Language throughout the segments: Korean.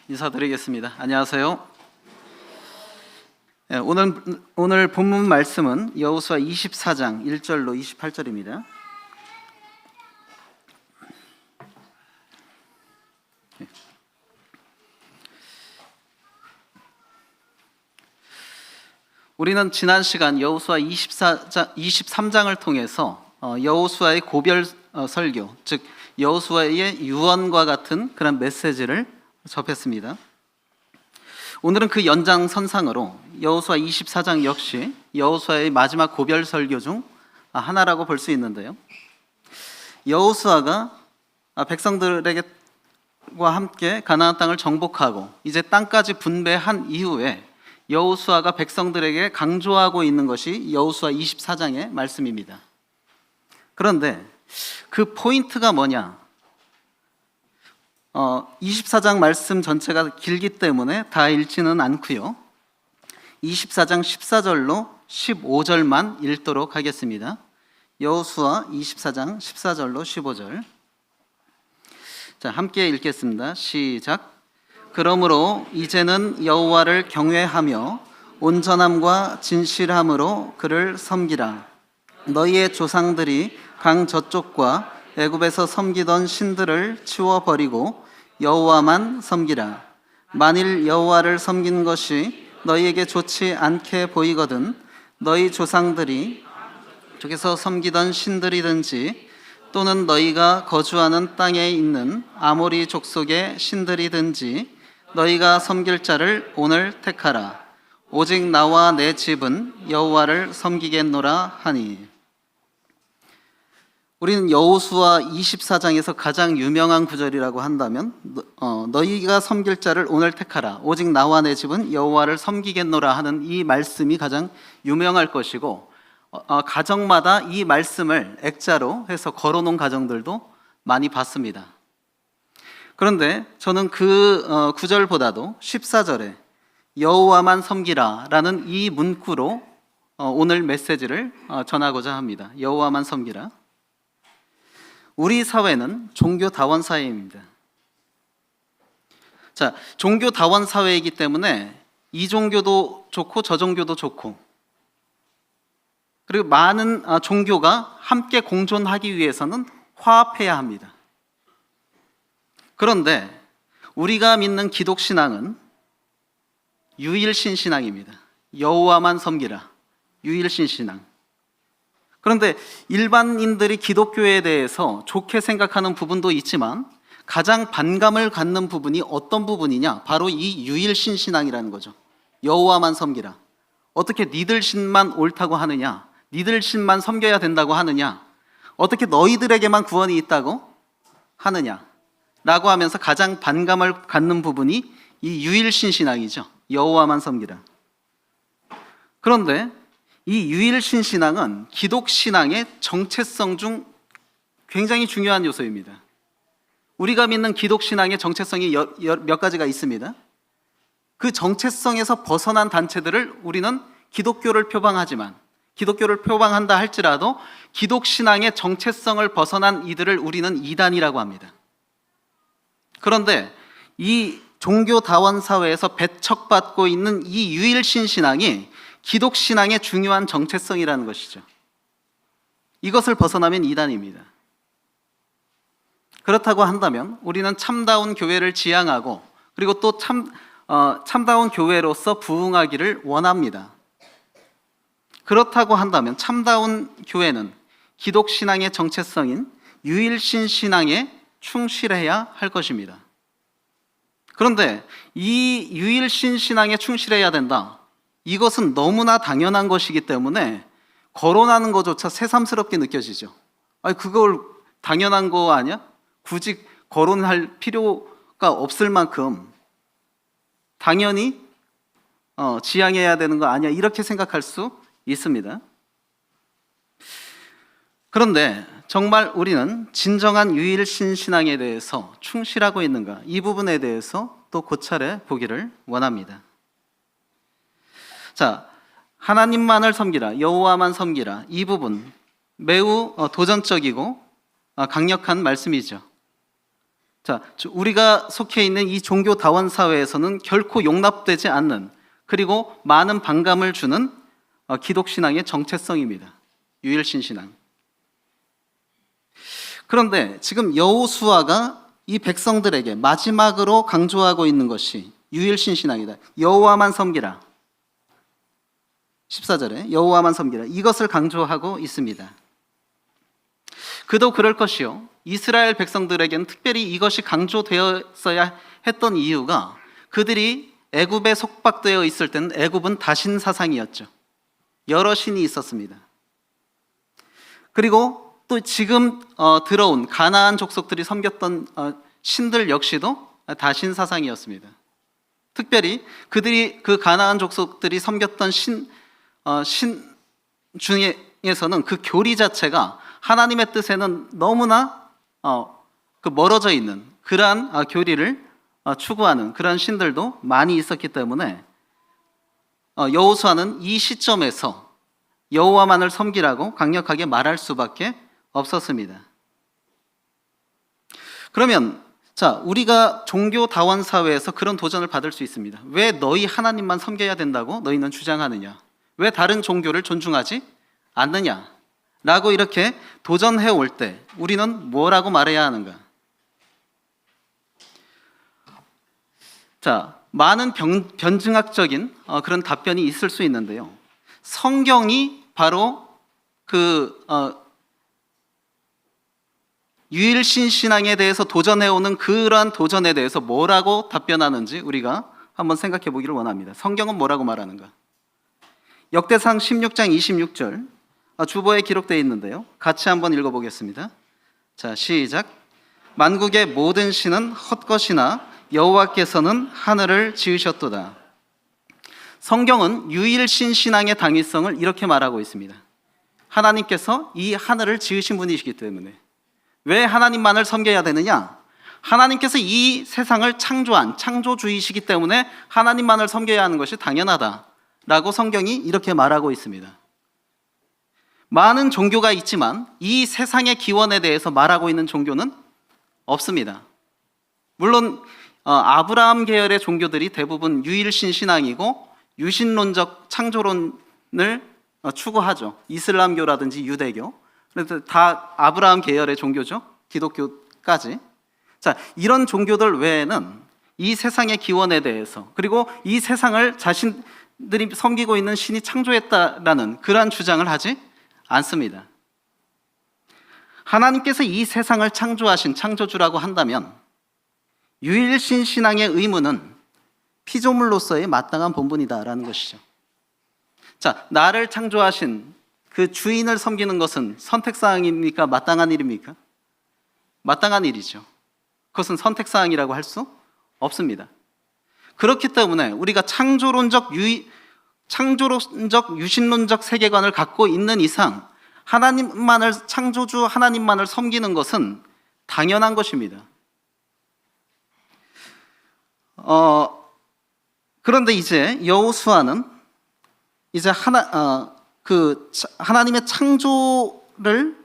인사드리겠습니다. 안녕하세요. 오늘 본문 말씀은 여호수아 24장 1절로 28절입니다. 우리는 지난 시간 여호수아 23장을 통해서 여호수아의 고별 설교, 즉 여호수아의 유언과 같은 그런 메시지를 접했습니다. 오늘은 그 연장선상으로 여호수아 24장 역시 여호수아의 마지막 고별 설교 중 하나라고 볼 수 있는데요. 여호수아가 백성들과 함께 가나안 땅을 정복하고 이제 땅까지 분배한 이후에 여호수아가 백성들에게 강조하고 있는 것이 여호수아 24장의 말씀입니다. 그런데 그 포인트가 뭐냐? 24장 말씀 전체가 길기 때문에 다 읽지는 않고요. 24장 14절로 15절만 읽도록 하겠습니다. 여호수아 24장 14절로 15절. 자, 함께 읽겠습니다. 시작. 그러므로 이제는 여호와를 경외하며 온전함과 진실함으로 그를 섬기라. 너희의 조상들이 강 저쪽과 애굽에서 섬기던 신들을 치워버리고 여호와만 섬기라. 만일 여호와를 섬긴 것이 너희에게 좋지 않게 보이거든 너희 조상들이 저기서 섬기던 신들이든지 또는 너희가 거주하는 땅에 있는 아모리 족속의 신들이든지 너희가 섬길 자를 오늘 택하라. 오직 나와 내 집은 여호와를 섬기겠노라 하니. 우리는 여호수아 24장에서 가장 유명한 구절이라고 한다면 너희가 섬길 자를 오늘 택하라. 오직 나와 내 집은 여호와를 섬기겠노라 하는 이 말씀이 가장 유명할 것이고 가정마다 이 말씀을 액자로 해서 걸어놓은 가정들도 많이 봤습니다. 그런데 저는 그 구절보다도 14절에 여호와만 섬기라 라는 이 문구로 오늘 메시지를 전하고자 합니다. 여호와만 섬기라. 우리 사회는 종교다원 사회입니다. 자, 종교다원 사회이기 때문에 이 종교도 좋고 저 종교도 좋고 그리고 많은 종교가 함께 공존하기 위해서는 화합해야 합니다. 그런데 우리가 믿는 기독신앙은 유일신신앙입니다. 여호와만 섬기라. 유일신신앙. 그런데 일반인들이 기독교에 대해서 좋게 생각하는 부분도 있지만 가장 반감을 갖는 부분이 어떤 부분이냐? 바로 이 유일신신앙이라는 거죠. 여호와만 섬기라. 어떻게 니들 신만 옳다고 하느냐? 니들 신만 섬겨야 된다고 하느냐? 어떻게 너희들에게만 구원이 있다고 하느냐? 라고 하면서 가장 반감을 갖는 부분이 이 유일신신앙이죠. 여호와만 섬기라. 그런데 이 유일신신앙은 기독신앙의 정체성 중 굉장히 중요한 요소입니다. 우리가 믿는 기독신앙의 정체성이 몇 가지가 있습니다. 그 정체성에서 벗어난 단체들을 우리는 기독교를 표방하지만 기독교를 표방한다 할지라도 기독신앙의 정체성을 벗어난 이들을 우리는 이단이라고 합니다. 그런데 이 종교다원 사회에서 배척받고 있는 이 유일신신앙이 기독신앙의 중요한 정체성이라는 것이죠. 이것을 벗어나면 이단입니다. 그렇다고 한다면 우리는 참다운 교회를 지향하고 그리고 또 참다운 교회로서 부흥하기를 원합니다. 그렇다고 한다면 참다운 교회는 기독신앙의 정체성인 유일신신앙에 충실해야 할 것입니다. 그런데 이 유일신신앙에 충실해야 된다. 이것은 너무나 당연한 것이기 때문에 거론하는 것조차 새삼스럽게 느껴지죠. 아니, 그걸 당연한 거 아니야? 굳이 거론할 필요가 없을 만큼 당연히 지향해야 되는 거 아니야? 이렇게 생각할 수 있습니다. 그런데 정말 우리는 진정한 유일신신앙에 대해서 충실하고 있는가? 이 부분에 대해서 또 고찰해 보기를 원합니다. 자, 하나님만을 섬기라, 여호와만 섬기라. 이 부분 매우 도전적이고 강력한 말씀이죠. 자, 우리가 속해 있는 이 종교다원 사회에서는 결코 용납되지 않는, 그리고 많은 반감을 주는 기독신앙의 정체성입니다. 유일신신앙. 그런데 지금 여호수아가 이 백성들에게 마지막으로 강조하고 있는 것이 유일신신앙이다. 여호와만 섬기라. 14절에 여호와만 섬기라. 이것을 강조하고 있습니다. 그도 그럴 것이요. 이스라엘 백성들에게는 특별히 이것이 강조되었어야 했던 이유가, 그들이 애굽에 속박되어 있을 때는 애굽은 다신 사상이었죠. 여러 신이 있었습니다. 그리고 또 지금 들어온 가나안 족속들이 섬겼던 신들 역시도 다신 사상이었습니다. 특별히 그들이 그 가나안 족속들이 섬겼던 신 중에서는 그 교리 자체가 하나님의 뜻에는 너무나 멀어져 있는 그러한 교리를 추구하는 그러한 신들도 많이 있었기 때문에 여호수아는 이 시점에서 여호와만을 섬기라고 강력하게 말할 수밖에 없었습니다. 그러면 우리가 종교다원 사회에서 그런 도전을 받을 수 있습니다. 왜 너희 하나님만 섬겨야 된다고 너희는 주장하느냐? 왜 다른 종교를 존중하지 않느냐? 라고 이렇게 도전해 올 때 우리는 뭐라고 말해야 하는가? 많은 변증학적인 그런 답변이 있을 수 있는데요. 성경이 바로 그 유일신신앙에 대해서 도전해오는 그러한 도전에 대해서 뭐라고 답변하는지 우리가 한번 생각해 보기를 원합니다. 성경은 뭐라고 말하는가? 역대상 16장 26절 주보에 기록되어 있는데요. 같이 한번 읽어보겠습니다. 자, 시작. 만국의 모든 신은 헛것이나 여호와께서는 하늘을 지으셨도다. 성경은 유일신신앙의 당위성을 이렇게 말하고 있습니다. 하나님께서 이 하늘을 지으신 분이시기 때문에. 왜 하나님만을 섬겨야 되느냐? 하나님께서 이 세상을 창조한 창조주이시기 때문에 하나님만을 섬겨야 하는 것이 당연하다라고 성경이 이렇게 말하고 있습니다. 많은 종교가 있지만 이 세상의 기원에 대해서 말하고 있는 종교는 없습니다. 물론 아브라함 계열의 종교들이 대부분 유일신 신앙이고 유신론적 창조론을 추구하죠. 이슬람교라든지 유대교. 그래서 다 아브라함 계열의 종교죠. 기독교까지. 이런 종교들 외에는 이 세상의 기원에 대해서, 그리고 이 세상을 자신들이 섬기고 있는 신이 창조했다라는 그러한 주장을 하지 않습니다. 하나님께서 이 세상을 창조하신 창조주라고 한다면 유일신 신앙의 의무는 피조물로서의 마땅한 본분이다라는 것이죠. 나를 창조하신 그 주인을 섬기는 것은 선택사항입니까? 마땅한 일입니까? 마땅한 일이죠. 그것은 선택사항이라고 할 수 없습니다. 그렇기 때문에 우리가 창조론적 유신론적 세계관을 갖고 있는 이상 하나님만을, 창조주 하나님만을 섬기는 것은 당연한 것입니다. 그런데 이제 여호수아는 이제 하나님의 창조를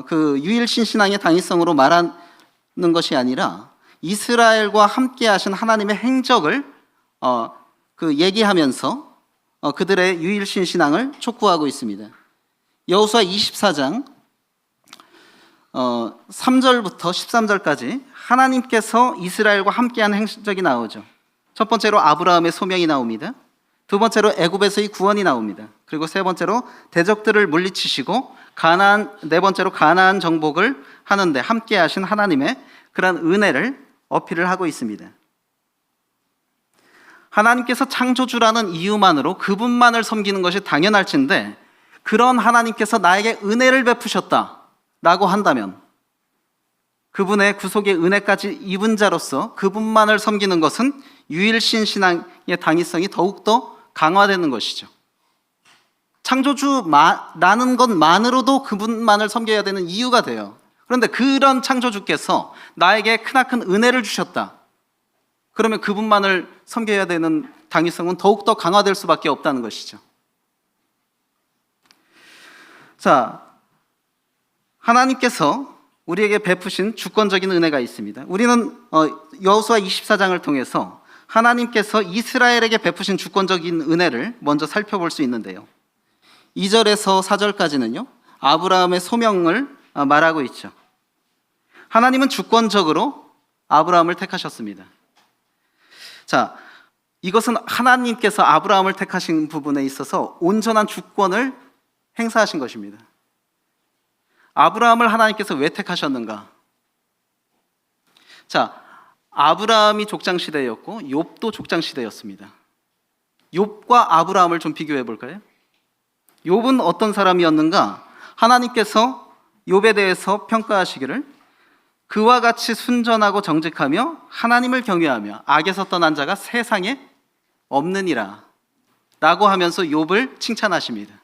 그 유일신 신앙의 당위성으로 말하는 것이 아니라 이스라엘과 함께 하신 하나님의 행적을 얘기하면서 그들의 유일신 신앙을 촉구하고 있습니다. 여호수아 24장 3절부터 13절까지 하나님께서 이스라엘과 함께한 행적이 나오죠. 첫 번째로 아브라함의 소명이 나옵니다. 두 번째로 애굽에서의 구원이 나옵니다. 그리고 세 번째로 대적들을 물리치시고 네 번째로 가나안 정복을 하는데 함께하신 하나님의 그런 은혜를 어필을 하고 있습니다. 하나님께서 창조주라는 이유만으로 그분만을 섬기는 것이 당연할진데, 그런 하나님께서 나에게 은혜를 베푸셨다라고 한다면 그분의 구속의 은혜까지 입은 자로서 그분만을 섬기는 것은 유일신 신앙의 당위성이 더욱더 강화되는 것이죠. 창조주라는 것만으로도 그분만을 섬겨야 되는 이유가 돼요. 그런데 그런 창조주께서 나에게 크나큰 은혜를 주셨다. 그러면 그분만을 섬겨야 되는 당위성은 더욱더 강화될 수밖에 없다는 것이죠. 하나님께서 우리에게 베푸신 주권적인 은혜가 있습니다. 우리는 여호수아 24장을 통해서 하나님께서 이스라엘에게 베푸신 주권적인 은혜를 먼저 살펴볼 수 있는데요. 2절에서 4절까지는요, 아브라함의 소명을 말하고 있죠. 하나님은 주권적으로 아브라함을 택하셨습니다. 자, 이것은 하나님께서 아브라함을 택하신 부분에 있어서 온전한 주권을 행사하신 것입니다. 아브라함을 하나님께서 왜 택하셨는가? 자, 아브라함이 족장시대였고 욥도 족장시대였습니다. 욥과 아브라함을 좀 비교해 볼까요? 욥은 어떤 사람이었는가? 하나님께서 욥에 대해서 평가하시기를 그와 같이 순전하고 정직하며 하나님을 경외하며 악에서 떠난 자가 세상에 없느니라 라고 하면서 욥을 칭찬하십니다.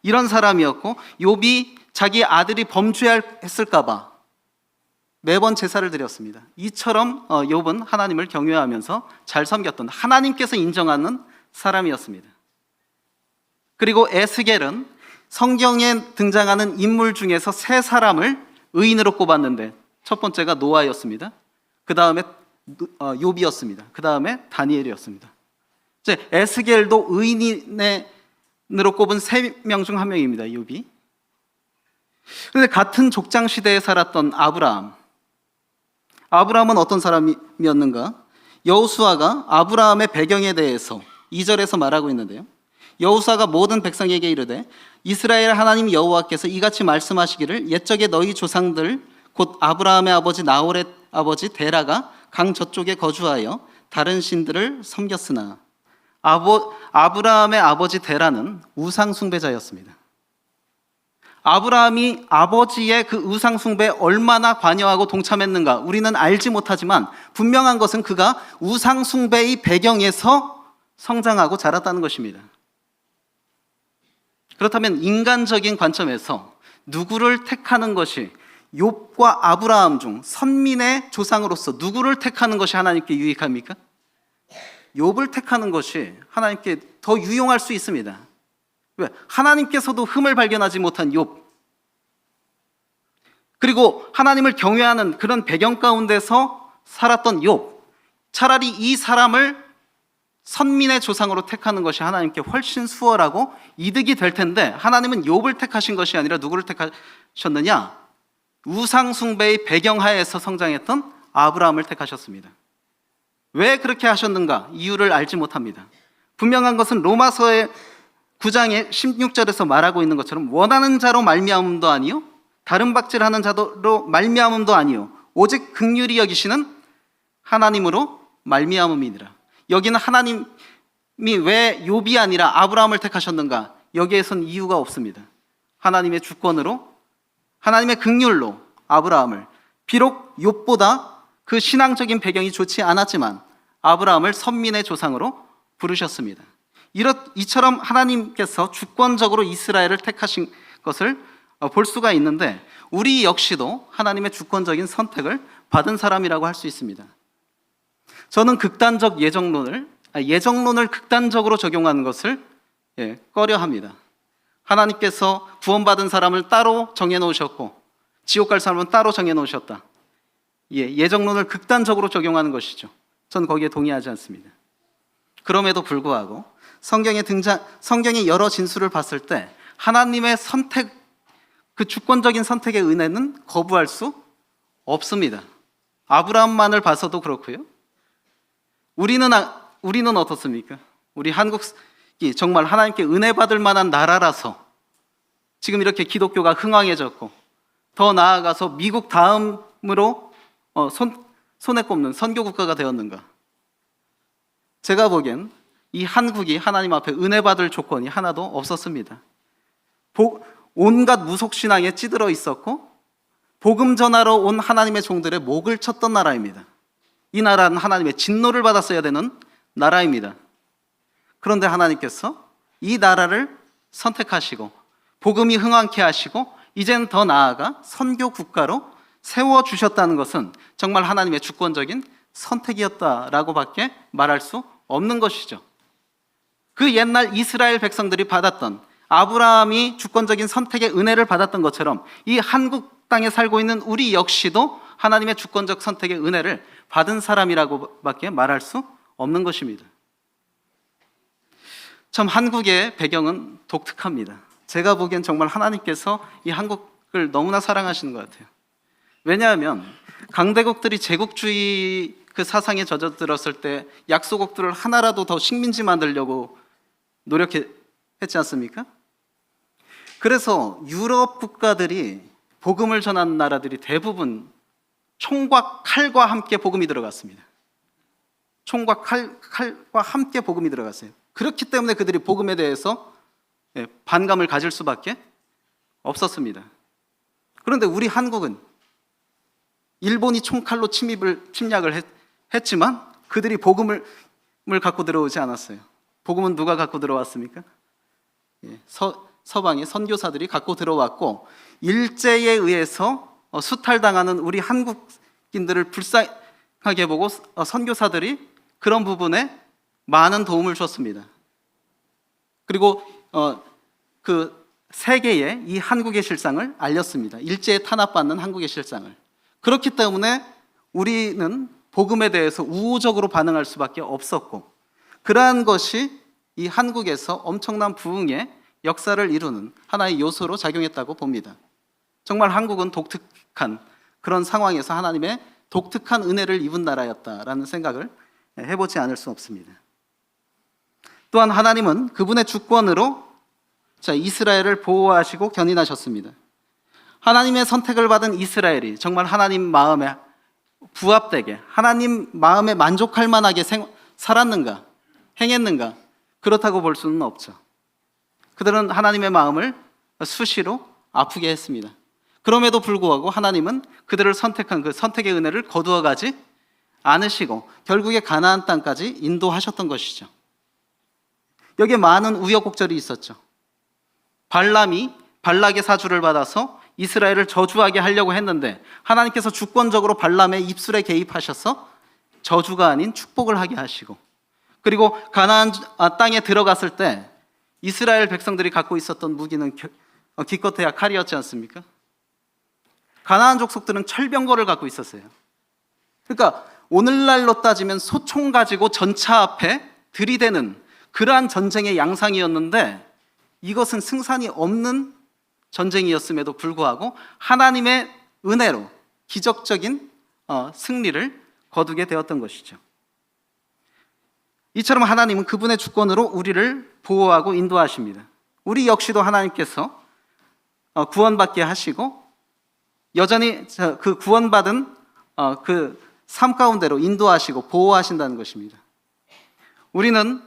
이런 사람이었고 욥이 자기 아들이 범죄했을까 봐 매번 제사를 드렸습니다. 이처럼 욥은 하나님을 경외하면서 잘 섬겼던 하나님께서 인정하는 사람이었습니다. 그리고 에스겔은 성경에 등장하는 인물 중에서 세 사람을 의인으로 꼽았는데 첫 번째가 노아였습니다. 그 다음에 욥이었습니다. 그 다음에 다니엘이었습니다. 이제 에스겔도 의인으로 꼽은 세 명 중 한 명입니다. 욥이. 그런데 같은 족장 시대에 살았던 아브라함은 어떤 사람이었는가? 여호수아가 아브라함의 배경에 대해서 2절에서 말하고 있는데요. 여호수아가 모든 백성에게 이르되 이스라엘 하나님 여호와께서 이같이 말씀하시기를 옛적에 너희 조상들 곧 아브라함의 아버지 나홀의 아버지 데라가 강 저쪽에 거주하여 다른 신들을 섬겼으나 아브라함의 아버지 데라는 우상 숭배자였습니다. 아브라함이 아버지의 그 우상 숭배에 얼마나 관여하고 동참했는가 우리는 알지 못하지만 분명한 것은 그가 우상 숭배의 배경에서 성장하고 자랐다는 것입니다. 그렇다면 인간적인 관점에서 누구를 택하는 것이 욥과 아브라함 중 선민의 조상으로서 누구를 택하는 것이 하나님께 유익합니까? 욥을 택하는 것이 하나님께 더 유용할 수 있습니다. 왜? 하나님께서도 흠을 발견하지 못한 욥, 그리고 하나님을 경외하는 그런 배경 가운데서 살았던 욥, 차라리 이 사람을 선민의 조상으로 택하는 것이 하나님께 훨씬 수월하고 이득이 될 텐데 하나님은 욥을 택하신 것이 아니라 누구를 택하셨느냐? 우상 숭배의 배경하에서 성장했던 아브라함을 택하셨습니다. 왜 그렇게 하셨는가? 이유를 알지 못합니다. 분명한 것은 로마서의 9장의 16절에서 말하고 있는 것처럼 원하는 자로 말미암음도 아니요 다른 박질하는 자로 말미암음도 아니요 오직 긍휼히 여기시는 하나님으로 말미암음이니라. 여기는 하나님이 왜 욥이 아니라 아브라함을 택하셨는가? 여기에선 이유가 없습니다. 하나님의 주권으로, 하나님의 긍휼로 아브라함을, 비록 욥보다 그 신앙적인 배경이 좋지 않았지만 아브라함을 선민의 조상으로 부르셨습니다. 이처럼 하나님께서 주권적으로 이스라엘을 택하신 것을 볼 수가 있는데 우리 역시도 하나님의 주권적인 선택을 받은 사람이라고 할 수 있습니다. 저는 극단적 예정론을 극단적으로 적용하는 것을 꺼려합니다. 하나님께서 구원받은 사람을 따로 정해놓으셨고 지옥 갈 사람은 따로 정해놓으셨다. 예정론을 극단적으로 적용하는 것이죠. 저는 거기에 동의하지 않습니다. 그럼에도 불구하고 성경의 여러 진술을 봤을 때 하나님의 선택, 그 주권적인 선택의 은혜는 거부할 수 없습니다. 아브라함만을 봐서도 그렇고요. 우리는 어떻습니까? 우리 한국이 정말 하나님께 은혜 받을 만한 나라라서 지금 이렇게 기독교가 흥왕해졌고 더 나아가서 미국 다음으로 손에 꼽는 선교 국가가 되었는가? 제가 보기엔 이 한국이 하나님 앞에 은혜 받을 조건이 하나도 없었습니다. 온갖 무속신앙에 찌들어 있었고 복음 전하러 온 하나님의 종들의 목을 쳤던 나라입니다. 이 나라는 하나님의 진노를 받았어야 되는 나라입니다. 그런데 하나님께서 이 나라를 선택하시고 복음이 흥왕케 하시고 이제는 더 나아가 선교 국가로 세워주셨다는 것은 정말 하나님의 주권적인 선택이었다라고 밖에 말할 수 없는 것이죠. 그 옛날 이스라엘 백성들이 받았던 아브라함이 주권적인 선택의 은혜를 받았던 것처럼 이 한국 땅에 살고 있는 우리 역시도 하나님의 주권적 선택의 은혜를 받은 사람이라고밖에 말할 수 없는 것입니다. 참 한국의 배경은 독특합니다. 제가 보기엔 정말 하나님께서 이 한국을 너무나 사랑하시는 것 같아요. 왜냐하면 강대국들이 제국주의 그 사상에 젖어들었을 때 약소국들을 하나라도 더 식민지 만들려고 노력했지 않습니까? 그래서 유럽 국가들이 복음을 전하는 나라들이 대부분 총과 칼과 함께 복음이 들어갔습니다. 총과 칼과 함께 복음이 들어갔어요. 그렇기 때문에 그들이 복음에 대해서 반감을 가질 수밖에 없었습니다. 그런데 우리 한국은 일본이 총칼로 침략을 했지만 그들이 복음을 갖고 들어오지 않았어요. 복음은 누가 갖고 들어왔습니까? 서방의 선교사들이 갖고 들어왔고, 일제에 의해서 수탈당하는 우리 한국인들을 불쌍하게 보고 선교사들이 그런 부분에 많은 도움을 줬습니다. 그리고 그 세계에 이 한국의 실상을 알렸습니다. 일제에 탄압받는 한국의 실상을. 그렇기 때문에 우리는 복음에 대해서 우호적으로 반응할 수밖에 없었고, 그러한 것이 이 한국에서 엄청난 부흥의 역사를 이루는 하나의 요소로 작용했다고 봅니다. 정말 한국은 독특한 그런 상황에서 하나님의 독특한 은혜를 입은 나라였다라는 생각을 해보지 않을 수 없습니다. 또한 하나님은 그분의 주권으로 이스라엘을 보호하시고 견인하셨습니다. 하나님의 선택을 받은 이스라엘이 정말 하나님 마음에 부합되게, 하나님 마음에 만족할 만하게 살았는가, 행했는가? 그렇다고 볼 수는 없죠. 그들은 하나님의 마음을 수시로 아프게 했습니다. 그럼에도 불구하고 하나님은 그들을 선택한 그 선택의 은혜를 거두어 가지 않으시고 결국에 가나안 땅까지 인도하셨던 것이죠. 여기에 많은 우여곡절이 있었죠. 발락의 사주를 받아서 이스라엘을 저주하게 하려고 했는데 하나님께서 주권적으로 발람의 입술에 개입하셔서 저주가 아닌 축복을 하게 하시고, 그리고 가나안 땅에 들어갔을 때 이스라엘 백성들이 갖고 있었던 무기는 기껏해야 칼이었지 않습니까? 가나안 족속들은 철병거를 갖고 있었어요. 그러니까 오늘날로 따지면 소총 가지고 전차 앞에 들이대는 그러한 전쟁의 양상이었는데, 이것은 승산이 없는 전쟁이었음에도 불구하고 하나님의 은혜로 기적적인 승리를 거두게 되었던 것이죠. 이처럼 하나님은 그분의 주권으로 우리를 보호하고 인도하십니다. 우리 역시도 하나님께서 구원받게 하시고 여전히 그 구원받은 그 삶 가운데로 인도하시고 보호하신다는 것입니다. 우리는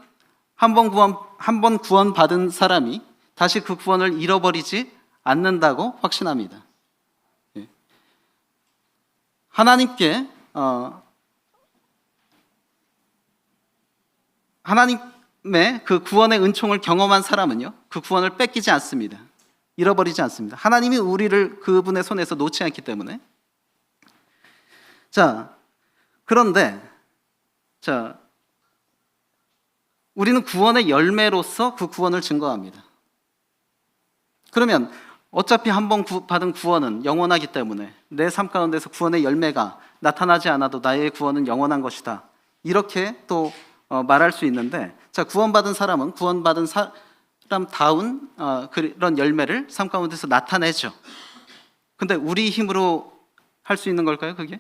한 번 구원받은 사람이 다시 그 구원을 잃어버리지 않는다고 확신합니다. 하나님의 그 구원의 은총을 경험한 사람은요, 그 구원을 뺏기지 않습니다. 잃어버리지 않습니다. 하나님이 우리를 그분의 손에서 놓지 않기 때문에. 그런데 우리는 구원의 열매로서 그 구원을 증거합니다. 그러면 어차피 한 번 받은 구원은 영원하기 때문에 내 삶 가운데서 구원의 열매가 나타나지 않아도 나의 구원은 영원한 것이다, 이렇게 또 말할 수 있는데, 구원받은 사람은 구원받은 사람다운 그런 열매를 삶 가운데서 나타내죠. 근데 우리 힘으로 할 수 있는 걸까요, 그게?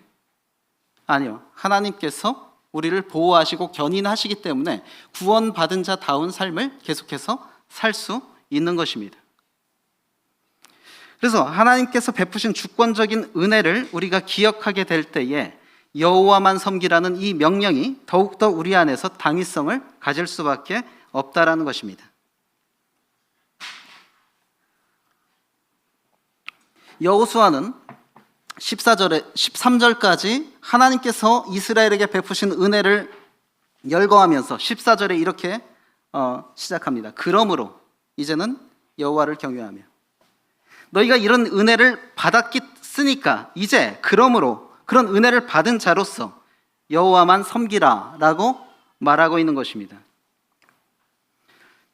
아니요. 하나님께서 우리를 보호하시고 견인하시기 때문에 구원받은 자다운 삶을 계속해서 살 수 있는 것입니다. 그래서 하나님께서 베푸신 주권적인 은혜를 우리가 기억하게 될 때에 여호와만 섬기라는 이 명령이 더욱더 우리 안에서 당위성을 가질 수밖에 없다라는 것입니다. 여호수아는 13절까지 하나님께서 이스라엘에게 베푸신 은혜를 열거하면서 14절에 이렇게 시작합니다. 그러므로 이제는 여호와를 경외하며, 너희가 이런 은혜를 받았으니까 이제 그러므로 그런 은혜를 받은 자로서 여호와만 섬기라 라고 말하고 있는 것입니다.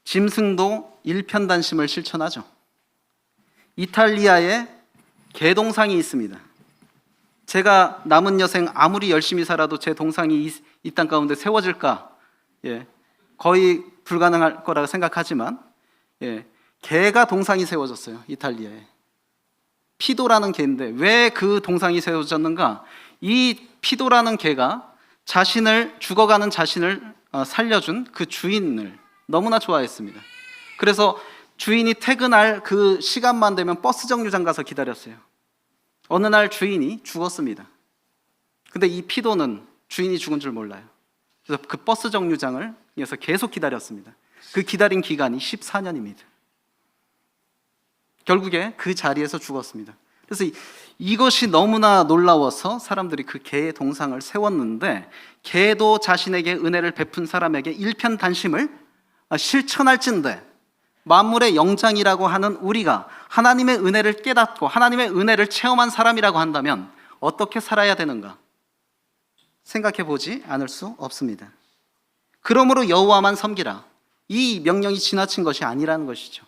짐승도 일편단심을 실천하죠. 이탈리아의 계동상이 있습니다. 제가 남은 여생 아무리 열심히 살아도 제 동상이 이 땅 가운데 세워질까? 거의 불가능할 거라고 생각하지만 개가 동상이 세워졌어요. 이탈리아에. 피도라는 개인데 왜 그 동상이 세워졌는가? 이 피도라는 개가 죽어가는 자신을 살려준 그 주인을 너무나 좋아했습니다. 그래서 주인이 퇴근할 그 시간만 되면 버스 정류장 가서 기다렸어요. 어느 날 주인이 죽었습니다. 근데 이 피도는 주인이 죽은 줄 몰라요. 그래서 그 버스 정류장을 위해서 계속 기다렸습니다. 그 기다린 기간이 14년입니다. 결국에 그 자리에서 죽었습니다. 그래서 이것이 너무나 놀라워서 사람들이 그 개의 동상을 세웠는데, 개도 자신에게 은혜를 베푼 사람에게 일편단심을 실천할진대 만물의 영장이라고 하는 우리가 하나님의 은혜를 깨닫고 하나님의 은혜를 체험한 사람이라고 한다면 어떻게 살아야 되는가 생각해 보지 않을 수 없습니다. 그러므로 여호와만 섬기라, 이 명령이 지나친 것이 아니라는 것이죠.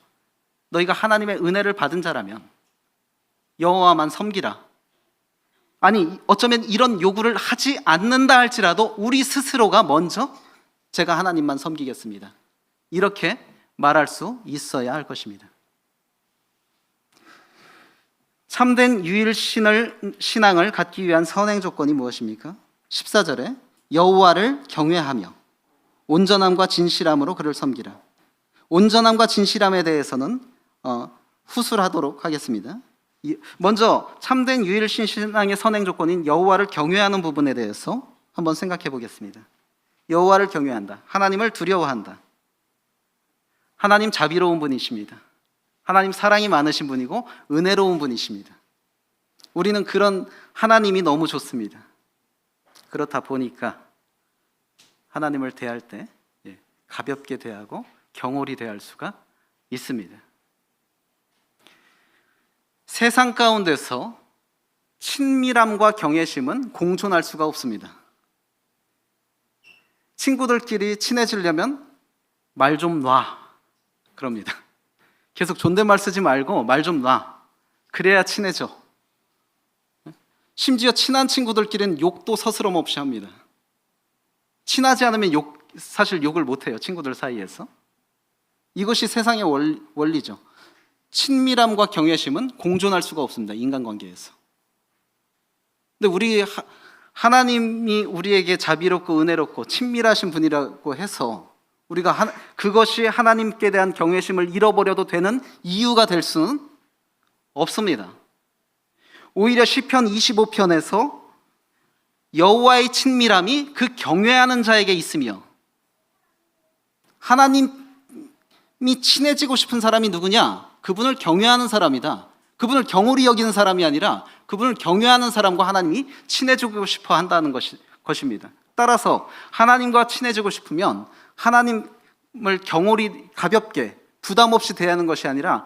너희가 하나님의 은혜를 받은 자라면 여호와만 섬기라. 아니, 어쩌면 이런 요구를 하지 않는다 할지라도 우리 스스로가 먼저 제가 하나님만 섬기겠습니다, 이렇게 말할 수 있어야 할 것입니다. 참된 유일 신앙을 갖기 위한 선행 조건이 무엇입니까? 14절에 여호와를 경외하며 온전함과 진실함으로 그를 섬기라. 온전함과 진실함에 대해서는 후술하도록 하겠습니다. 먼저 참된 유일 신앙의 선행 조건인 여호와를 경외하는 부분에 대해서 한번 생각해 보겠습니다. 여호와를 경외한다, 하나님을 두려워한다. 하나님 자비로운 분이십니다. 하나님 사랑이 많으신 분이고 은혜로운 분이십니다. 우리는 그런 하나님이 너무 좋습니다. 그렇다 보니까 하나님을 대할 때 가볍게 대하고 경홀히 대할 수가 있습니다. 세상 가운데서 친밀함과 경외심은 공존할 수가 없습니다. 친구들끼리 친해지려면 말 좀 놔 그럽니다. 계속 존댓말 쓰지 말고 말 좀 놔, 그래야 친해져. 심지어 친한 친구들끼리는 욕도 서스럼 없이 합니다. 친하지 않으면 사실 욕을 못해요, 친구들 사이에서. 이것이 세상의 원리죠. 친밀함과 경외심은 공존할 수가 없습니다, 인간관계에서. 근데 하나님이 우리에게 자비롭고 은혜롭고 친밀하신 분이라고 해서 우리가 그것이 하나님께 대한 경외심을 잃어버려도 되는 이유가 될 수는 없습니다. 오히려 시편 25편에서 여호와의 친밀함이 그 경외하는 자에게 있으며, 하나님이 친해지고 싶은 사람이 누구냐? 그분을 경외하는 사람이다. 그분을 경홀히 여기는 사람이 아니라 그분을 경외하는 사람과 하나님이 친해지고 싶어 한다는 것입니다. 따라서 하나님과 친해지고 싶으면 하나님을 경홀히 가볍게 부담 없이 대하는 것이 아니라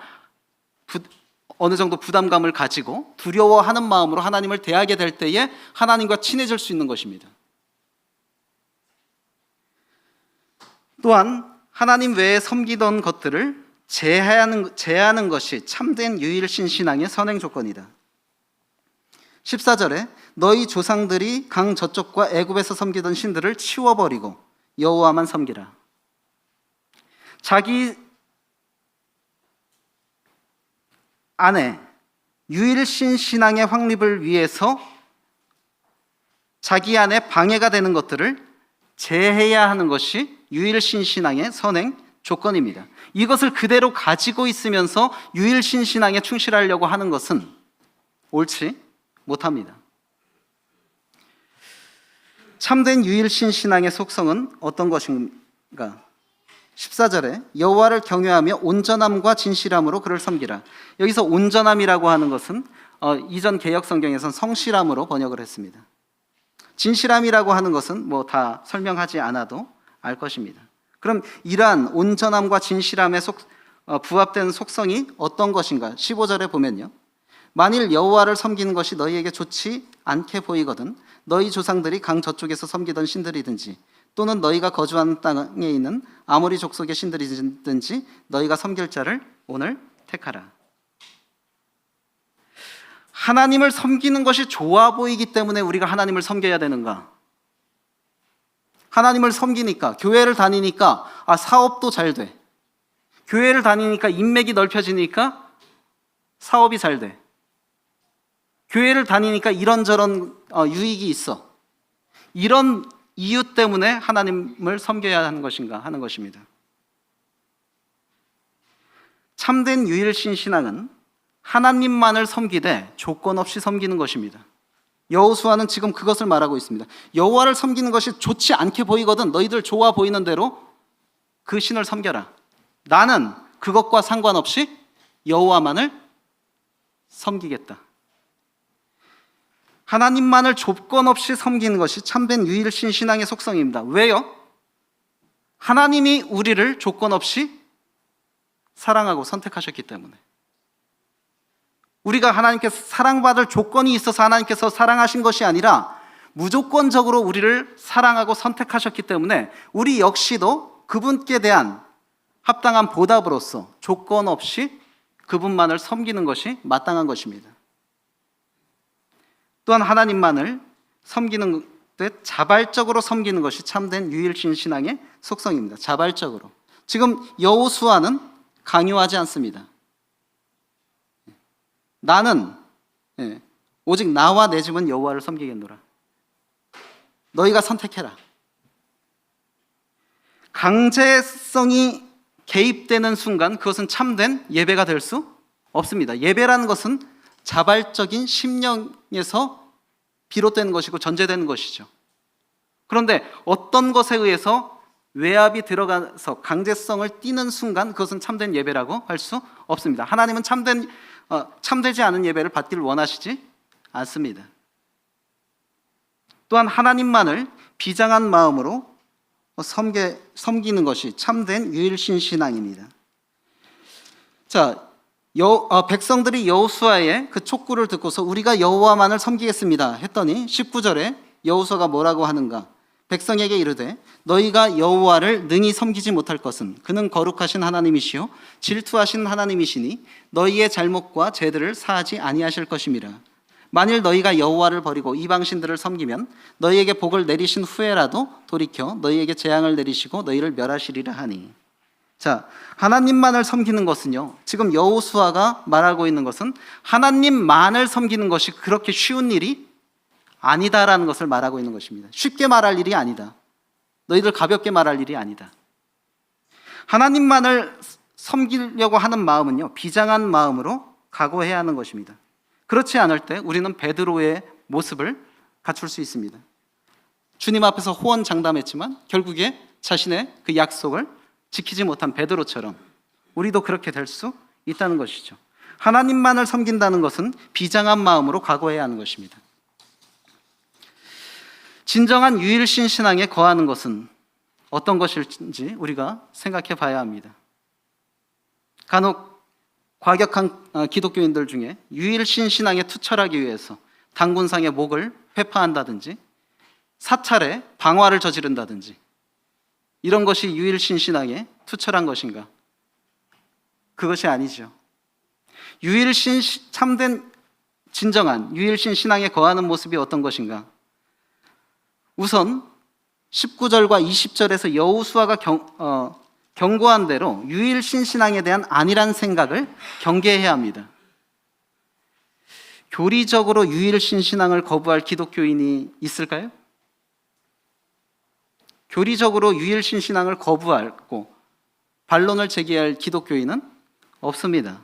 어느 정도 부담감을 가지고 두려워하는 마음으로 하나님을 대하게 될 때에 하나님과 친해질 수 있는 것입니다. 또한 하나님 외에 섬기던 것들을 제하는 것이 참된 유일신 신앙의 선행 조건이다. 14절에 너희 조상들이 강 저쪽과 애굽에서 섬기던 신들을 치워버리고 여호와만 섬기라. 자기 안에 유일신 신앙의 확립을 위해서 자기 안에 방해가 되는 것들을 제해야 하는 것이 유일신 신앙의 선행 조건입니다. 이것을 그대로 가지고 있으면서 유일신 신앙에 충실하려고 하는 것은 옳지 못합니다. 참된 유일신 신앙의 속성은 어떤 것인가? 14절에 여호와를 경외하며 온전함과 진실함으로 그를 섬기라. 여기서 온전함이라고 하는 것은 이전 개역 성경에서는 성실함으로 번역을 했습니다. 진실함이라고 하는 것은 뭐 다 설명하지 않아도 알 것입니다. 그럼 이러한 온전함과 진실함에 부합된 속성이 어떤 것인가? 15절에 보면요, 만일 여호와를 섬기는 것이 너희에게 좋지 않게 보이거든 너희 조상들이 강 저쪽에서 섬기던 신들이든지 또는 너희가 거주하는 땅에 있는 아모리 족속의 신들이든지 너희가 섬길 자를 오늘 택하라. 하나님을 섬기는 것이 좋아 보이기 때문에 우리가 하나님을 섬겨야 되는가? 하나님을 섬기니까, 교회를 다니니까 사업도 잘 돼. 교회를 다니니까 인맥이 넓혀지니까 사업이 잘 돼. 교회를 다니니까 이런저런 유익이 있어. 이런 이유 때문에 하나님을 섬겨야 하는 것인가 하는 것입니다. 참된 유일신 신앙은 하나님만을 섬기되 조건 없이 섬기는 것입니다. 여호수아는 지금 그것을 말하고 있습니다. 여호와를 섬기는 것이 좋지 않게 보이거든 너희들 좋아 보이는 대로 그 신을 섬겨라. 나는 그것과 상관없이 여호와만을 섬기겠다. 하나님만을 조건 없이 섬기는 것이 참된 유일신 신앙의 속성입니다. 왜요? 하나님이 우리를 조건 없이 사랑하고 선택하셨기 때문에. 우리가 하나님께서 사랑받을 조건이 있어서 하나님께서 사랑하신 것이 아니라 무조건적으로 우리를 사랑하고 선택하셨기 때문에 우리 역시도 그분께 대한 합당한 보답으로서 조건 없이 그분만을 섬기는 것이 마땅한 것입니다. 또한 하나님만을 섬기는 데 자발적으로 섬기는 것이 참된 유일신 신앙의 속성입니다. 자발적으로. 지금 여호수아는 강요하지 않습니다. 나는 오직 나와 내 집은 여호와를 섬기겠노라. 너희가 선택해라. 강제성이 개입되는 순간 그것은 참된 예배가 될 수 없습니다. 예배라는 것은 자발적인 심령에서 비롯되는 것이고 전제되는 것이죠. 그런데 어떤 것에 의해서 외압이 들어가서 강제성을 띠는 순간 그것은 참된 예배라고 할 수 없습니다. 하나님은 참되지 않은 예배를 받기를 원하시지 않습니다. 또한 하나님만을 비장한 마음으로 섬기는 것이 참된 유일신 신앙입니다. 자, 백성들이 여호수아의 그 촉구를 듣고서 우리가 여호와만을 섬기겠습니다 했더니 19절에 여호수아가 뭐라고 하는가? 백성에게 이르되 너희가 여호와를 능히 섬기지 못할 것은 그는 거룩하신 하나님이시요 질투하신 하나님이시니 너희의 잘못과 죄들을 사하지 아니하실 것임이라. 만일 너희가 여호와를 버리고 이방신들을 섬기면 너희에게 복을 내리신 후에라도 돌이켜 너희에게 재앙을 내리시고 너희를 멸하시리라 하니. 자, 하나님만을 섬기는 것은요, 지금 여호수아가 말하고 있는 것은 하나님만을 섬기는 것이 그렇게 쉬운 일이 아니다라는 것을 말하고 있는 것입니다. 쉽게 말할 일이 아니다. 너희들 가볍게 말할 일이 아니다. 하나님만을 섬기려고 하는 마음은요, 비장한 마음으로 각오해야 하는 것입니다. 그렇지 않을 때 우리는 베드로의 모습을 갖출 수 있습니다. 주님 앞에서 호언장담했지만 결국에 자신의 그 약속을 지키지 못한 베드로처럼 우리도 그렇게 될 수 있다는 것이죠. 하나님만을 섬긴다는 것은 비장한 마음으로 각오해야 하는 것입니다. 진정한 유일신 신앙에 거하는 것은 어떤 것일지 우리가 생각해 봐야 합니다. 간혹 과격한 기독교인들 중에 유일신 신앙에 투철하기 위해서 단군상의 목을 회파한다든지 사찰에 방화를 저지른다든지 이런 것이 유일신 신앙에 투철한 것인가? 그것이 아니죠. 참된 진정한 유일신 신앙에 거하는 모습이 어떤 것인가? 우선 19절과 20절에서 여호수아가 경고한 대로 유일신 신앙에 대한 안일한 생각을 경계해야 합니다. 교리적으로 유일신 신앙을 거부할 기독교인이 있을까요? 교리적으로 유일신 신앙을 거부하고 반론을 제기할 기독교인은 없습니다.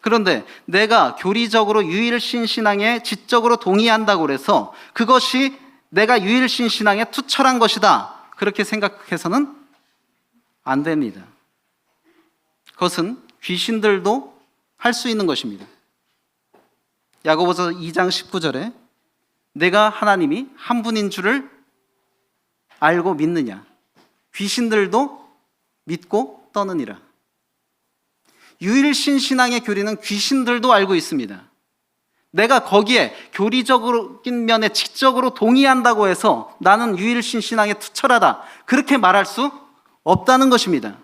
그런데 내가 교리적으로 유일신 신앙에 지적으로 동의한다고 해서 그것이 내가 유일신 신앙에 투철한 것이다 그렇게 생각해서는 안 됩니다. 그것은 귀신들도 할 수 있는 것입니다. 야고보서 2장 19절에 내가 하나님이 한 분인 줄을 알고 믿느냐? 귀신들도 믿고 떠느니라. 유일신 신앙의 교리는 귀신들도 알고 있습니다. 내가 거기에 교리적인 면에 지적으로 동의한다고 해서 나는 유일신 신앙에 투철하다 그렇게 말할 수 없다는 것입니다.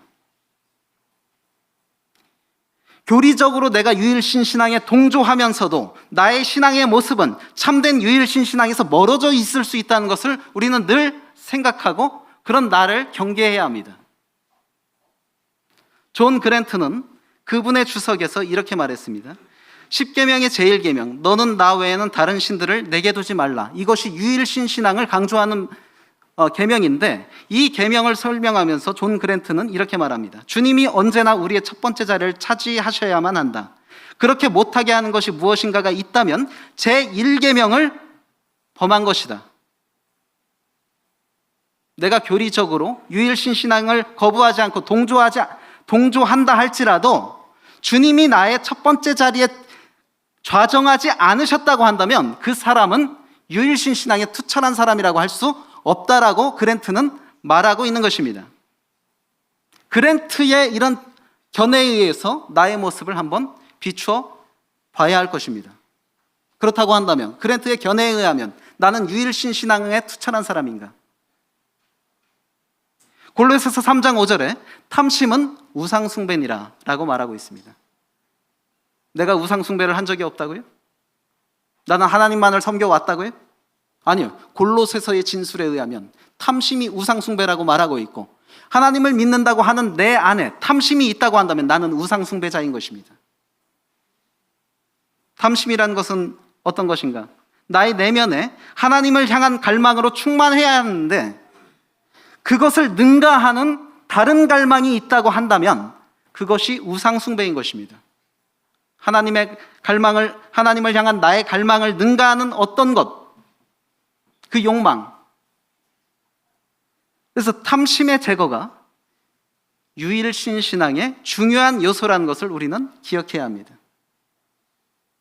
교리적으로 내가 유일신 신앙에 동조하면서도 나의 신앙의 모습은 참된 유일신 신앙에서 멀어져 있을 수 있다는 것을 우리는 늘 생각하고 그런 나를 경계해야 합니다. 존 그랜트는 그분의 주석에서 이렇게 말했습니다. 10계명의 제1계명, 너는 나 외에는 다른 신들을 내게 두지 말라. 이것이 유일신 신앙을 강조하는 계명인데, 이 계명을 설명하면서 존 그랜트는 이렇게 말합니다. 주님이 언제나 우리의 첫 번째 자리를 차지하셔야만 한다. 그렇게 못하게 하는 것이 무엇인가가 있다면 제1계명을 범한 것이다. 내가 교리적으로 유일신 신앙을 거부하지 않고 동조한다 할지라도 주님이 나의 첫 번째 자리에 좌정하지 않으셨다고 한다면 그 사람은 유일신 신앙에 투철한 사람이라고 할 수 없다라고 그랜트는 말하고 있는 것입니다. 그랜트의 이런 견해에 의해서 나의 모습을 한번 비추어 봐야 할 것입니다. 그렇다고 한다면, 그랜트의 견해에 의하면 나는 유일신 신앙에 투철한 사람인가? 골로새서 3장 5절에 탐심은 우상숭배니라 라고 말하고 있습니다. 내가 우상숭배를 한 적이 없다고요? 나는 하나님만을 섬겨왔다고요? 아니요. 골로새서의 진술에 의하면 탐심이 우상숭배라고 말하고 있고, 하나님을 믿는다고 하는 내 안에 탐심이 있다고 한다면 나는 우상숭배자인 것입니다. 탐심이라는 것은 어떤 것인가? 나의 내면에 하나님을 향한 갈망으로 충만해야 하는데 그것을 능가하는 다른 갈망이 있다고 한다면 그것이 우상숭배인 것입니다. 하나님을 향한 나의 갈망을 능가하는 어떤 것, 그 욕망. 그래서 탐심의 제거가 유일신 신앙의 중요한 요소라는 것을 우리는 기억해야 합니다.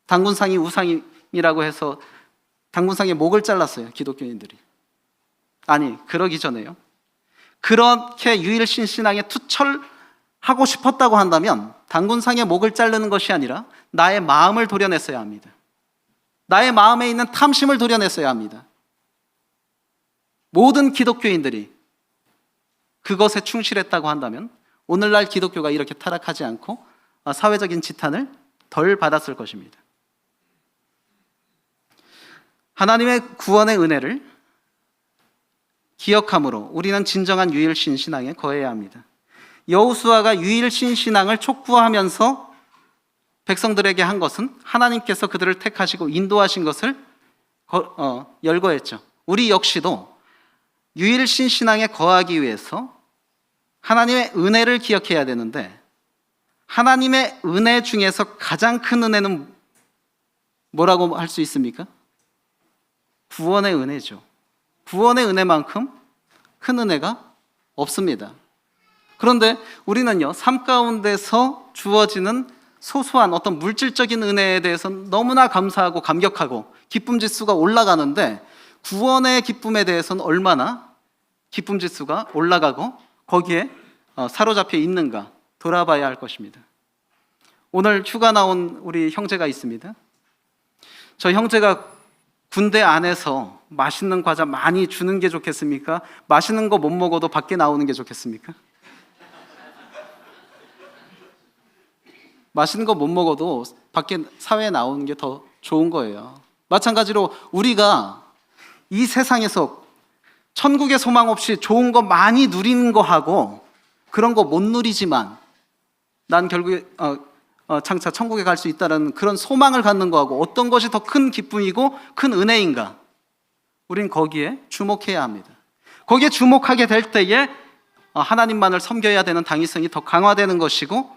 당군상이 우상이라고 해서 당군상의 목을 잘랐어요, 기독교인들이. 아니, 그러기 전에요. 그렇게 유일신 신앙에 투철하고 싶었다고 한다면 당군상의 목을 자르는 것이 아니라 나의 마음을 도려냈어야 합니다. 나의 마음에 있는 탐심을 도려냈어야 합니다. 모든 기독교인들이 그것에 충실했다고 한다면 오늘날 기독교가 이렇게 타락하지 않고 사회적인 지탄을 덜 받았을 것입니다. 하나님의 구원의 은혜를 기억함으로 우리는 진정한 유일신 신앙에 거해야 합니다. 여호수아가 유일신 신앙을 촉구하면서 백성들에게 한 것은 하나님께서 그들을 택하시고 인도하신 것을 열거했죠. 우리 역시도 유일신 신앙에 거하기 위해서 하나님의 은혜를 기억해야 되는데, 하나님의 은혜 중에서 가장 큰 은혜는 뭐라고 할 수 있습니까? 구원의 은혜죠. 구원의 은혜만큼 큰 은혜가 없습니다. 그런데 우리는요, 삶 가운데서 주어지는 소소한 어떤 물질적인 은혜에 대해서 너무나 감사하고 감격하고 기쁨 지수가 올라가는데, 구원의 기쁨에 대해서는 얼마나 기쁨 지수가 올라가고 거기에 사로잡혀 있는가 돌아봐야 할 것입니다. 오늘 휴가 나온 우리 형제가 있습니다. 저 형제가 군대 안에서 맛있는 과자 많이 주는 게 좋겠습니까? 맛있는 거 못 먹어도 밖에 나오는 게 좋겠습니까? 맛있는 거 못 먹어도 밖에 사회에 나오는 게 더 좋은 거예요. 마찬가지로 우리가 이 세상에서 천국의 소망 없이 좋은 거 많이 누리는 거 하고 그런 거 못 누리지만 난 결국에 장차 천국에 갈 수 있다는 그런 소망을 갖는 거하고 어떤 것이 더 큰 기쁨이고 큰 은혜인가? 우린 거기에 주목해야 합니다. 거기에 주목하게 될 때에 하나님만을 섬겨야 되는 당위성이 더 강화되는 것이고,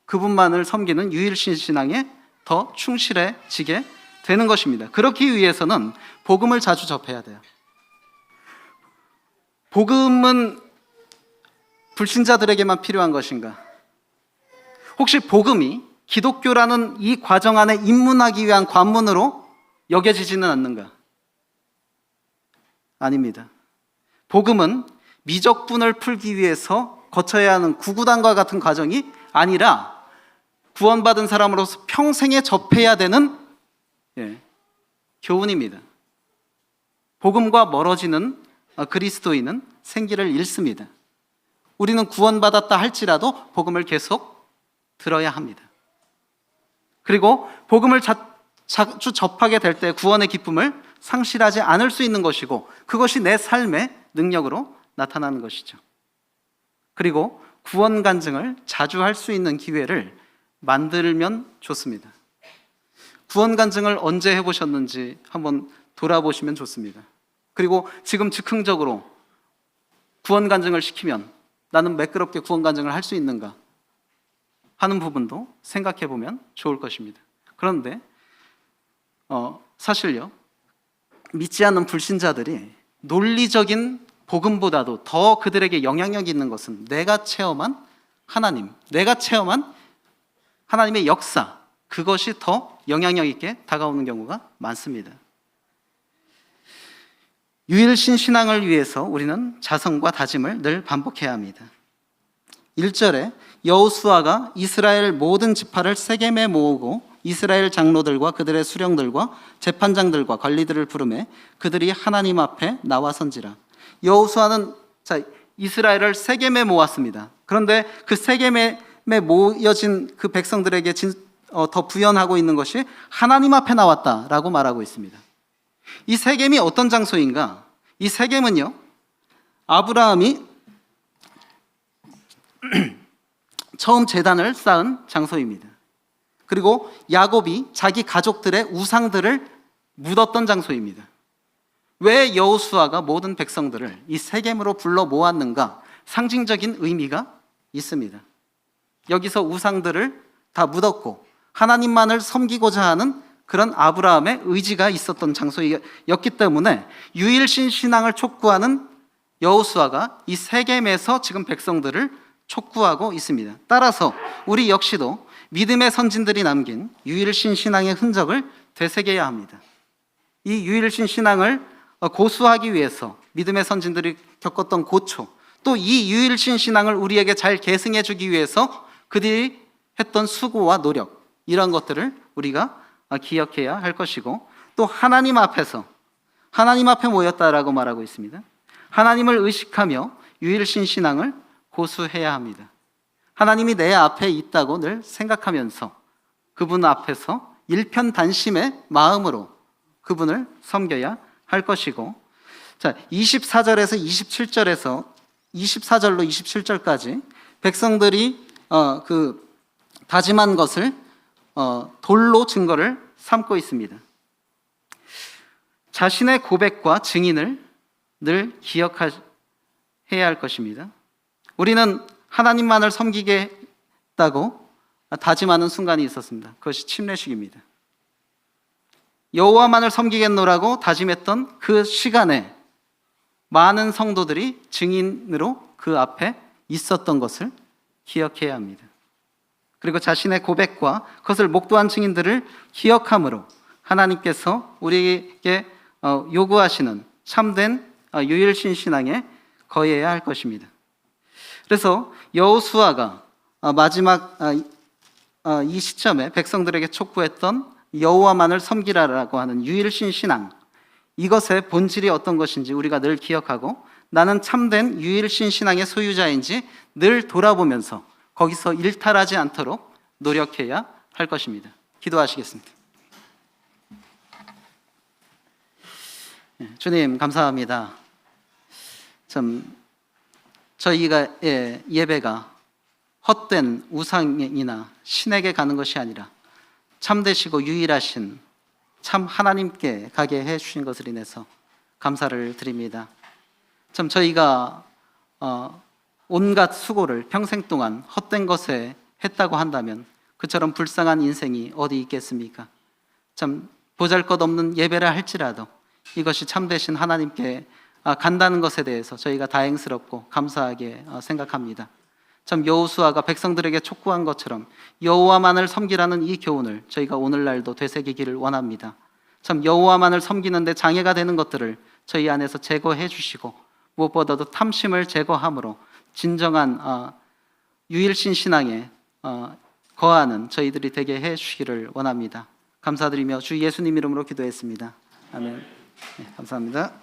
그분만을 섬기는 유일신 신앙에 더 충실해지게 되는 것입니다. 그렇기 위해서는 복음을 자주 접해야 돼요. 복음은 불신자들에게만 필요한 것인가? 혹시 복음이 기독교라는 이 과정 안에 입문하기 위한 관문으로 여겨지지는 않는가? 아닙니다. 복음은 미적분을 풀기 위해서 거쳐야 하는 구구단과 같은 과정이 아니라 구원받은 사람으로서 평생에 접해야 되는 교훈입니다. 복음과 멀어지는 그리스도인은 생기를 잃습니다. 우리는 구원받았다 할지라도 복음을 계속 들어야 합니다. 그리고 복음을 자주 접하게 될 때 구원의 기쁨을 상실하지 않을 수 있는 것이고, 그것이 내 삶의 능력으로 나타나는 것이죠. 그리고 구원 간증을 자주 할 수 있는 기회를 만들면 좋습니다. 구원 간증을 언제 해보셨는지 한번 돌아보시면 좋습니다. 그리고 지금 즉흥적으로 구원 간증을 시키면 나는 매끄럽게 구원 간증을 할 수 있는가 하는 부분도 생각해 보면 좋을 것입니다. 그런데 사실요, 믿지 않는 불신자들이 논리적인 복음보다도 더 그들에게 영향력이 있는 것은 내가 체험한 하나님, 내가 체험한 하나님의 역사, 그것이 더 영향력 있게 다가오는 경우가 많습니다. 유일신 신앙을 위해서 우리는 자성과 다짐을 늘 반복해야 합니다. 1절에 여호수아가 이스라엘 모든 지파를 세겜에 모으고 이스라엘 장로들과 그들의 수령들과 재판장들과 관리들을 부르매 그들이 하나님 앞에 나와선지라. 여호수아는 이스라엘을 세겜에 모았습니다. 그런데 그 세겜에 모여진 그 백성들에게 더 부연하고 있는 것이 하나님 앞에 나왔다라고 말하고 있습니다. 이 세겜이 어떤 장소인가? 이 세겜은요, 아브라함이 처음 제단을 쌓은 장소입니다. 그리고 야곱이 자기 가족들의 우상들을 묻었던 장소입니다. 왜 여호수아가 모든 백성들을 이 세겜으로 불러 모았는가? 상징적인 의미가 있습니다. 여기서 우상들을 다 묻었고 하나님만을 섬기고자 하는 그런 아브라함의 의지가 있었던 장소였기 때문에 유일신 신앙을 촉구하는 여호수아가 이 세겜에서 지금 백성들을 촉구하고 있습니다. 따라서 우리 역시도 믿음의 선진들이 남긴 유일신 신앙의 흔적을 되새겨야 합니다. 이 유일신 신앙을 고수하기 위해서 믿음의 선진들이 겪었던 고초, 또 이 유일신 신앙을 우리에게 잘 계승해 주기 위해서 그들이 했던 수고와 노력, 이런 것들을 우리가 기억해야 할 것이고, 또 하나님 앞에 모였다라고 말하고 있습니다. 하나님을 의식하며 유일신 신앙을 고수해야 합니다. 하나님이 내 앞에 있다고 늘 생각하면서 그분 앞에서 일편단심의 마음으로 그분을 섬겨야 할 것이고, 24절에서 24절로 27절까지 백성들이 다짐한 것을 돌로 증거를 삼고 있습니다. 자신의 고백과 증인을 늘 기억해야 할 것입니다. 우리는 하나님만을 섬기겠다고 다짐하는 순간이 있었습니다. 그것이 침례식입니다. 여호와만을 섬기겠노라고 다짐했던 그 시간에 많은 성도들이 증인으로 그 앞에 있었던 것을 기억해야 합니다. 그리고 자신의 고백과 그것을 목도한 증인들을 기억함으로 하나님께서 우리에게 요구하시는 참된 유일신 신앙에 거해야 할 것입니다. 그래서 여호수아가 마지막 이 시점에 백성들에게 촉구했던 여호와만을 섬기라라고 하는 유일신 신앙, 이것의 본질이 어떤 것인지 우리가 늘 기억하고 나는 참된 유일신 신앙의 소유자인지 늘 돌아보면서 거기서 일탈하지 않도록 노력해야 할 것입니다. 기도하시겠습니다. 주님 감사합니다. 저희가 예배가 헛된 우상이나 신에게 가는 것이 아니라 참되시고 유일하신 참 하나님께 가게 해주신 것을 인해서 감사를 드립니다. 저희가 온갖 수고를 평생 동안 헛된 것에 했다고 한다면 그처럼 불쌍한 인생이 어디 있겠습니까? 보잘것없는 예배를 할지라도 이것이 참되신 하나님께 간다는 것에 대해서 저희가 다행스럽고 감사하게 생각합니다. 여호수아가 백성들에게 촉구한 것처럼 여호와만을 섬기라는 이 교훈을 저희가 오늘날도 되새기기를 원합니다. 여호와만을 섬기는데 장애가 되는 것들을 저희 안에서 제거해 주시고 무엇보다도 탐심을 제거함으로 진정한 유일신 신앙에 거하는 저희들이 되게 해 주시기를 원합니다. 감사드리며 주 예수님 이름으로 기도했습니다. 아멘. 네, 감사합니다.